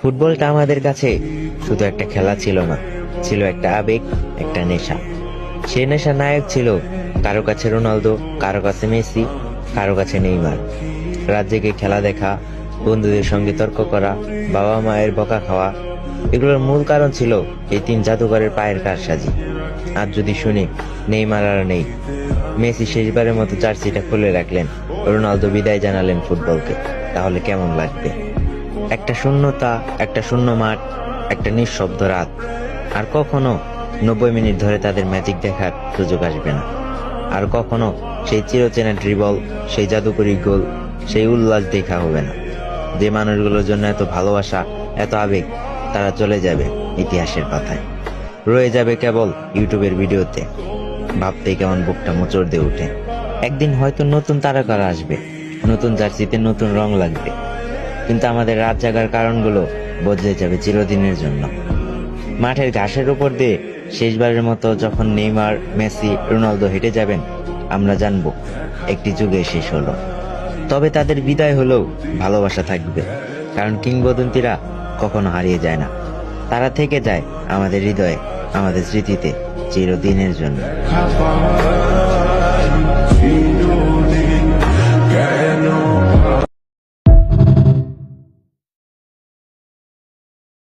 ফুটবলটা আমাদের কাছে শুধু একটা খেলা ছিল না, ছিল একটা আবেগ, একটা নেশা। সেই নেশার নায়ক ছিল কারো কাছে রোনালদো, কারো কাছে মেসি, কারো কাছে নেইমার। রাত জেগে খেলা দেখা, বন্ধুদের সঙ্গে তর্ক করা, বাবা মায়ের বকা খাওয়া, এগুলোর মূল কারণ ছিল এই তিন জাদুকরের পায়ের কারসাজি। আজ যদি শুনি নেইমার আর নেই, মেসি শেষবারের মতো জার্সিটা খুলে রাখলেন, রোনালদো বিদায় জানালেন ফুটবলকে, তাহলে কেমন লাগবে? একটা শূন্যতা, একটা শূন্য মাঠ, একটা নিঃশব্দ রাত। আর কখনো 90 মিনিট ধরে তাদের ম্যাজিক দেখার সুযোগ আসবে না। আর কখনো সেই চিরচেনা ড্রিবল, সেই জাদুকরী গোল, সেই উল্লাস দেখা হবে না। যে মানুষগুলোর জন্য এত ভালোবাসা, এত আবেগ, তারা চলে যাবে ইতিহাসের পাতায়, রয়ে যাবে কেবল ইউটিউবের ভিডিওতে। ভাবতেই কেমন বুকটা মোচড় দিয়ে ওঠে। একদিন হয়তো নতুন তারকারা আসবে, নতুন জার্সিতে নতুন রং লাগবে, কিন্তু আমাদের রাত জাগার কারণগুলো বদলে যাবে চিরদিনের জন্য। মাঠের ঘাসের উপর দিয়ে শেষবারের মতো যখন নেইমার, মেসি, রোনালদো হেঁটে যাবেন, আমরা জানবো একটি যুগে শেষ হলো। তবে তাদের বিদায় হলেও ভালোবাসা থাকবে, কারণ কিংবদন্তিরা কখনো হারিয়ে যায় না। তারা থেকে যায় আমাদের হৃদয়ে, আমাদের স্মৃতিতে চিরদিনের জন্য।